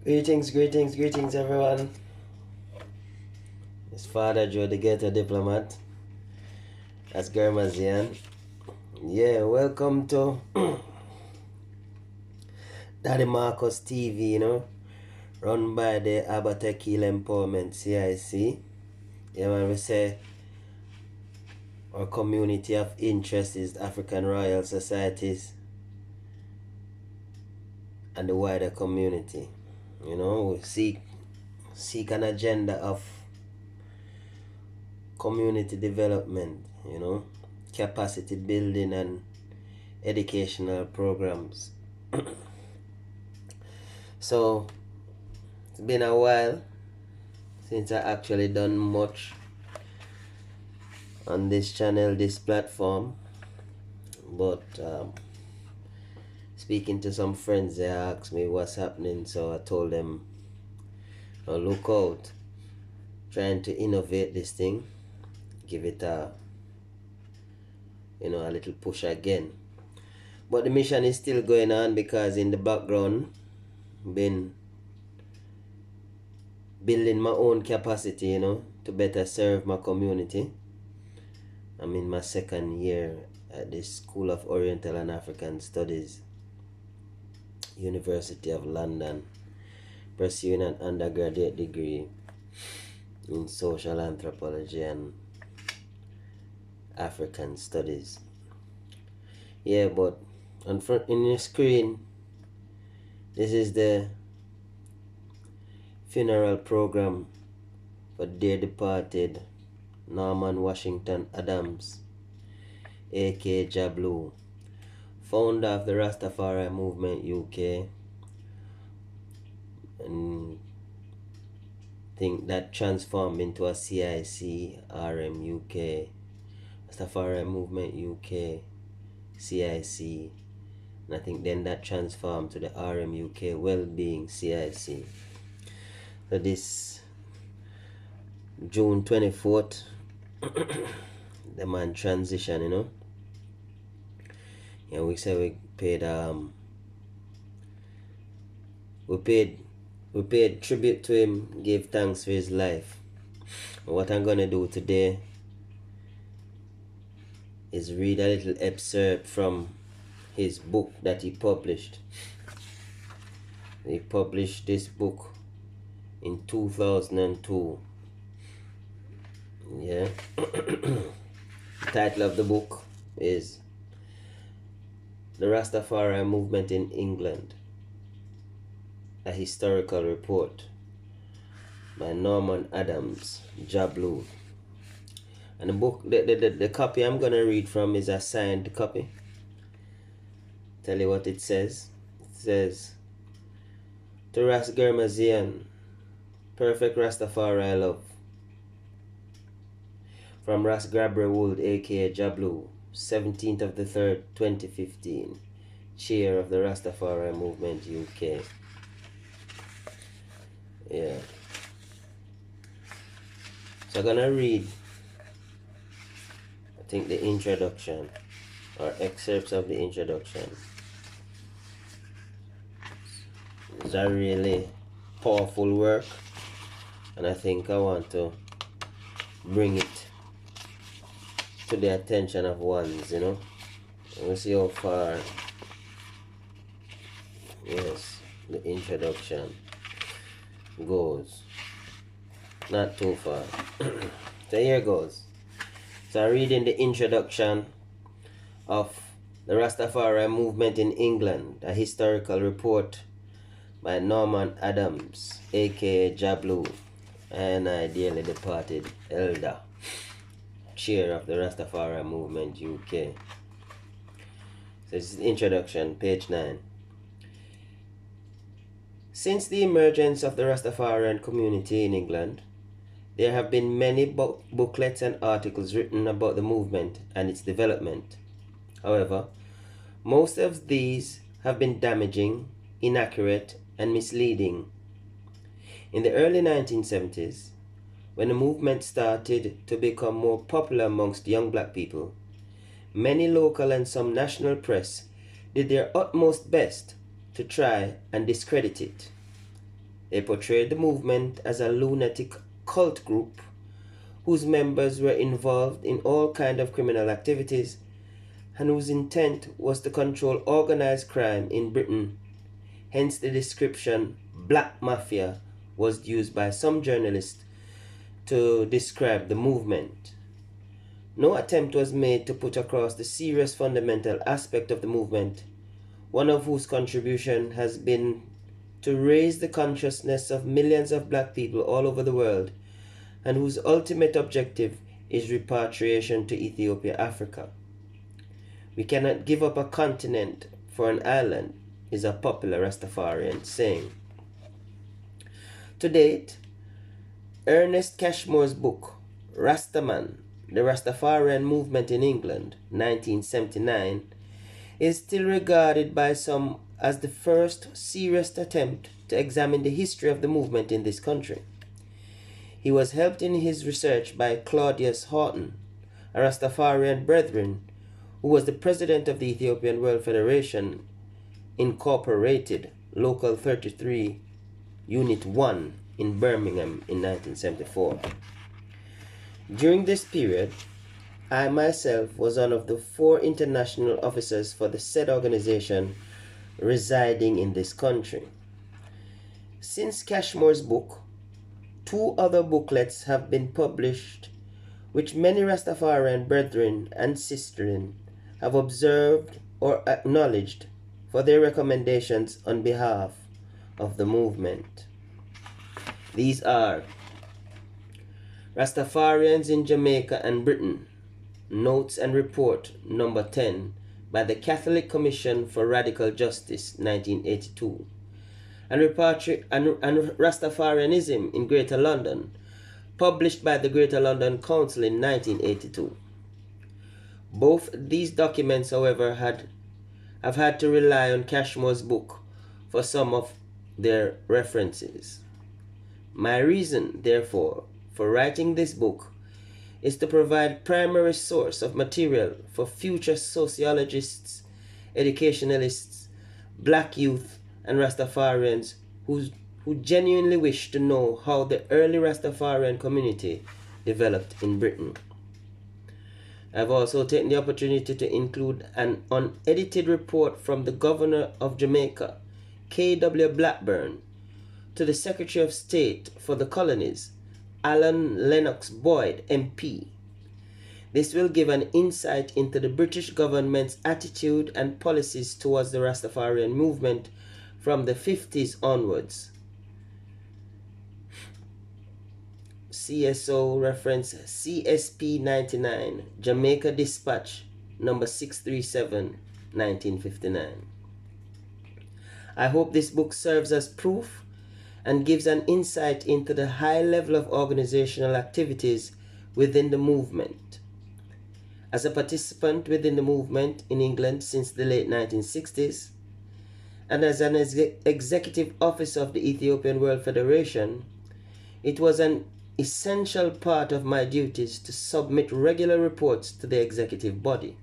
Greetings everyone. It's Father Joe the Ghetto Diplomat. That's Germazian. Yeah, welcome to Daddy Marcus TV, run by the Abatekil Empowerment CIC. Yeah, man, we say our community of interest is African Royal Societies and the wider community. We seek an agenda of community development, capacity building and educational programs. So it's been a while since I actually done much on this channel, this platform, but speaking to some friends, they asked me what's happening, so I told them, oh, look out, trying to innovate this thing, give it a little push again. But the mission is still going on, because in the background been building my own capacity, to better serve my community. I'm in my second year at the School of Oriental and African Studies, University of London, pursuing an undergraduate degree in social anthropology and African studies. Yeah, but in your screen, this is the funeral program for dear departed Norman Washington Adams, aka Jah Blue, founder of the Rastafari movement UK, and think that transformed into a CIC RM UK, Rastafari movement UK, CIC, and I think then that transformed to the RM UK Wellbeing CIC. So this June 24th, the man transition, Yeah, we said we paid tribute to him, gave thanks for his life. And what I'm gonna do today is read a little excerpt from his book that he published. He published this book in 2002. Yeah. The title of the book is The Rastafari Movement in England, a Historical Report, by Norman Adams, Jah Blue. And the book, the copy I'm gonna read from is a signed copy. Tell you what it says. It says, to Ras Germazian, perfect Rastafari love. From Ras Gabriel Wood, aka Jah Blue, 17th of the 3rd, 2015, chair of the Rastafari movement UK. Yeah. So I'm gonna read, I think, the introduction, or excerpts of the introduction. It's a really powerful work, and I think I want to bring it to the attention of ones, We'll see how far, yes, the introduction goes. Not too far. So here goes. So I'm reading the introduction of the Rastafari movement in England, a historical report by Norman Adams, aka Jah Blue, and I dearly departed elder, chair of the Rastafari movement UK. So this is the introduction, page 9. Since the emergence of the Rastafarian community in England, there have been many booklets and articles written about the movement and its development. However, most of these have been damaging, inaccurate, and misleading. In the early 1970s, when the movement started to become more popular amongst young black people, many local and some national press did their utmost best to try and discredit it. They portrayed the movement as a lunatic cult group whose members were involved in all kinds of criminal activities and whose intent was to control organized crime in Britain. Hence the description Black Mafia was used by some journalists to describe the movement. No attempt was made to put across the serious fundamental aspect of the movement, one of whose contribution has been to raise the consciousness of millions of black people all over the world, and whose ultimate objective is repatriation to Ethiopia, Africa. We cannot give up a continent for an island is a popular Rastafarian saying. To date, Ernest Cashmore's book, Rastaman, The Rastafarian Movement in England, 1979, is still regarded by some as the first serious attempt to examine the history of the movement in this country. He was helped in his research by Claudius Horton, a Rastafarian brethren, who was the president of the Ethiopian World Federation, Incorporated, Local 33, Unit 1 in Birmingham in 1974. During this period, I myself was one of the 4 international officers for the said organization residing in this country. Since Cashmore's book, 2 other booklets have been published which many Rastafarian brethren and sistren have observed or acknowledged for their recommendations on behalf of the movement. These are Rastafarians in Jamaica and Britain, Notes and Report number 10 by the Catholic Commission for Radical Justice, 1982, and Rastafarianism in Greater London, published by the Greater London Council in 1982. Both these documents, however, have had to rely on Cashmore's book for some of their references. My reason, therefore, for writing this book is to provide primary source of material for future sociologists, educationalists, black youth, and Rastafarians who genuinely wish to know how the early Rastafarian community developed in Britain. I've also taken the opportunity to include an unedited report from the Governor of Jamaica, K.W. Blackburn, to the Secretary of State for the Colonies, Alan Lennox Boyd, MP. This will give an insight into the British government's attitude and policies towards the Rastafarian movement from the 50s onwards. CSO reference CSP 99, Jamaica Dispatch, number 637, 1959. I hope this book serves as proof and gives an insight into the high level of organizational activities within the movement. As a participant within the movement in England since the late 1960s, and as an executive officer of the Ethiopian World Federation, it was an essential part of my duties to submit regular reports to the executive body.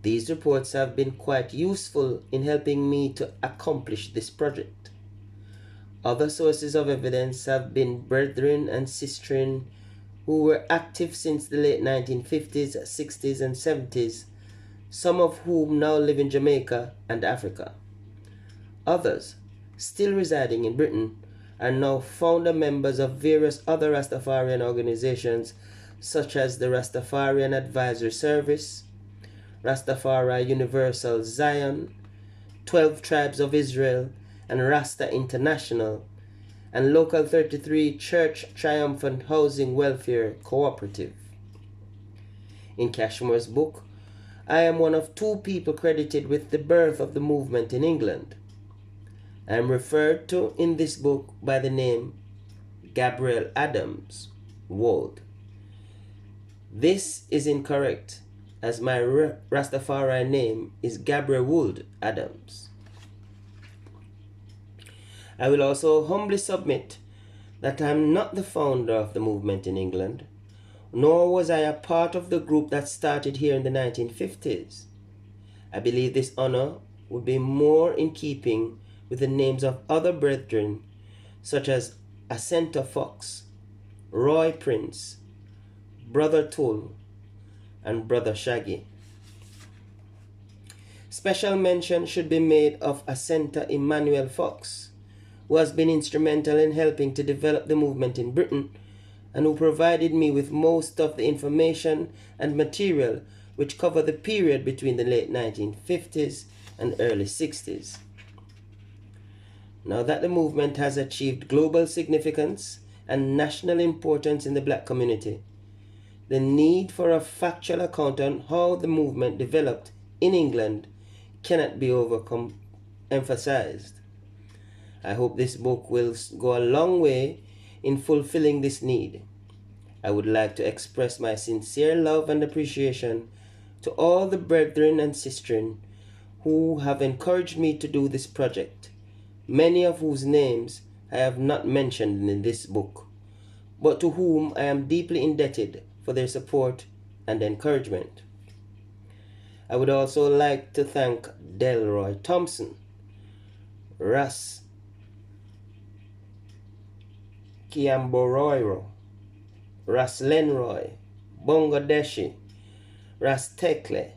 These reports have been quite useful in helping me to accomplish this project. Other sources of evidence have been brethren and sistren who were active since the late 1950s, 60s, and 70s, some of whom now live in Jamaica and Africa. Others, still residing in Britain, are now founder members of various other Rastafarian organizations such as the Rastafarian Advisory Service, Rastafari Universal Zion, 12 Tribes of Israel, and Rasta International, and Local 33 Church Triumphant Housing Welfare Cooperative. In Cashmore's book, I am one of 2 people credited with the birth of the movement in England. I am referred to in this book by the name Gabriel Adams Wold. This is incorrect, as my Rastafari name is Gabriel Wold Adams. I will also humbly submit that I am not the founder of the movement in England, nor was I a part of the group that started here in the 1950s. I believe this honor would be more in keeping with the names of other brethren such as Asenta Fox, Roy Prince, Brother Tool, and Brother Shaggy. Special mention should be made of Asenta Emmanuel Fox, who has been instrumental in helping to develop the movement in Britain and who provided me with most of the information and material which cover the period between the late 1950s and early 60s. Now that the movement has achieved global significance and national importance in the black community, the need for a factual account on how the movement developed in England cannot be emphasized. I hope this book will go a long way in fulfilling this need. I would like to express my sincere love and appreciation to all the brethren and sistren who have encouraged me to do this project, many of whose names I have not mentioned in this book, but to whom I am deeply indebted for their support and encouragement. I would also like to thank Delroy Thompson, Ras Kiamboroiro, Ras Lenroy, Bongo Deshi, Ras Tekle,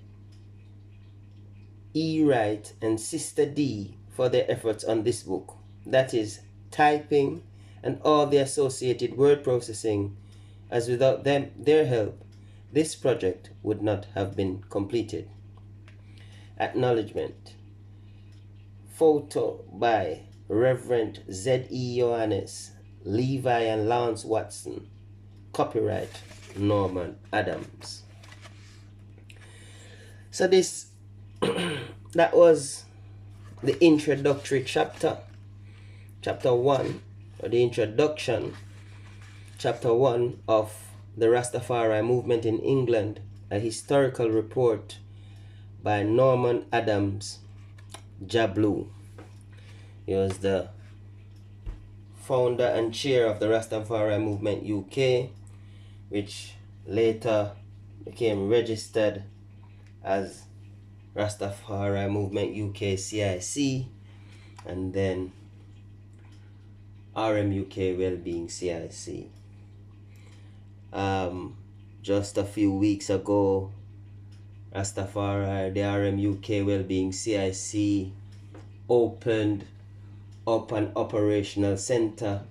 E. Wright, and Sister D for their efforts on this book. That is, typing and all the associated word processing, as without their help, this project would not have been completed. Acknowledgement. Photo by Reverend Z.E. Johannes, Levi and Lance Watson. Copyright Norman Adams. So this that was the introductory chapter 1, or the introduction, chapter 1 of the Rastafari movement in England, a historical report by Norman Adams, Jah Blue. He was the founder and chair of the Rastafari movement UK, which later became registered as Rastafari movement UK CIC, and then RMUK Wellbeing CIC. Just a few weeks ago, Rastafari, the RMUK Wellbeing CIC, opened up an operational center,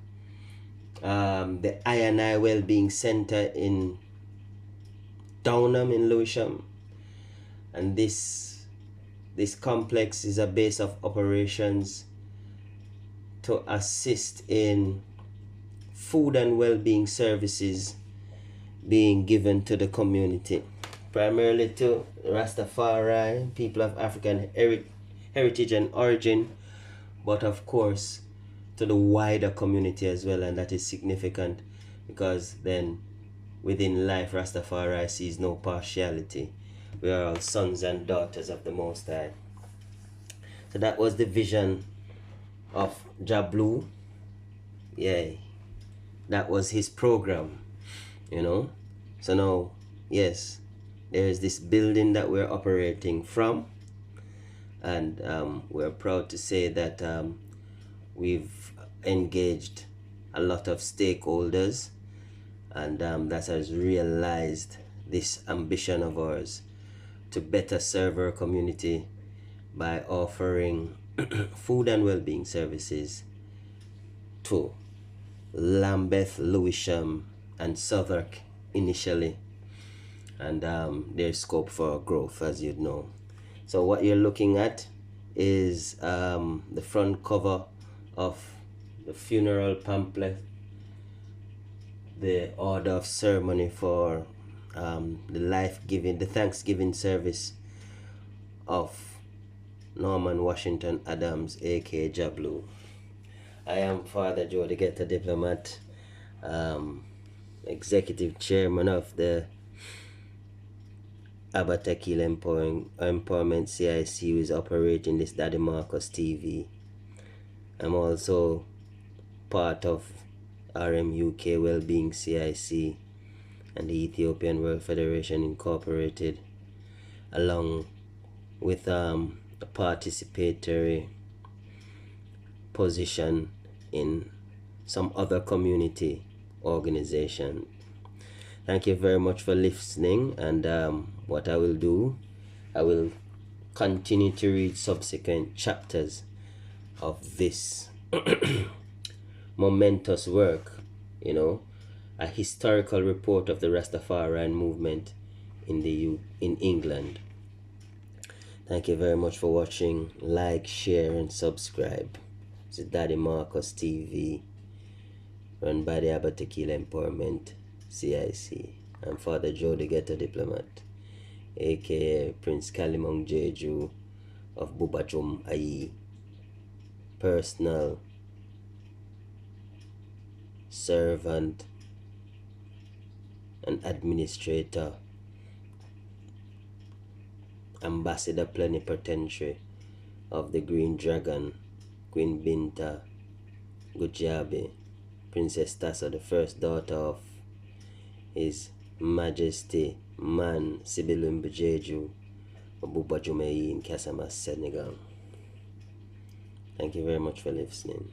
the I&I Wellbeing Center in Downham in Lewisham, and this complex is a base of operations to assist in food and well-being services being given to the community, primarily to Rastafari, people of African heritage and origin, but of course to the wider community as well. And that is significant because then within life Rastafari sees no partiality. We are all sons and daughters of the Most High. So that was the vision of Jah Blue. Yeah, that was his program, So now, yes, there is this building that we're operating from, and we're proud to say that we've engaged a lot of stakeholders, and that has realized this ambition of ours to better serve our community by offering food and well-being services to Lambeth, Lewisham, and Southwark initially, and there's scope for growth, as you'd know. So what you're looking at is the front cover of the funeral pamphlet, the order of ceremony for the Thanksgiving service of Norman Washington Adams, aka Jah Blue. I am Father Joe, the Ghetto Diplomat, executive chairman of the Abatakil Empowerment CIC, who is operating this Daddy Marcus TV. I'm also part of RMUK Wellbeing CIC and the Ethiopian World Federation Incorporated, along with a participatory position in some other community organization. Thank you very much for listening, and what I will do, I will continue to read subsequent chapters of this momentous work, a historical report of the Rastafarian movement in England. Thank you very much for watching. Like, share, and subscribe. It's Daddy Marcus TV, run by the Abba Tequila Empowerment CIC. I'm Father Joe, the Ghetto Diplomat, aka Prince Kalimong Jeju of Bubachum Ayi, personal servant and administrator, ambassador plenipotentiary of the Green Dragon, Queen Binta Gujabi, Princess Tassa, the first daughter of His Majesty Man Sibilum Bujeju of Bubajumeyi in Casamas, Senegal. Thank you very much for listening.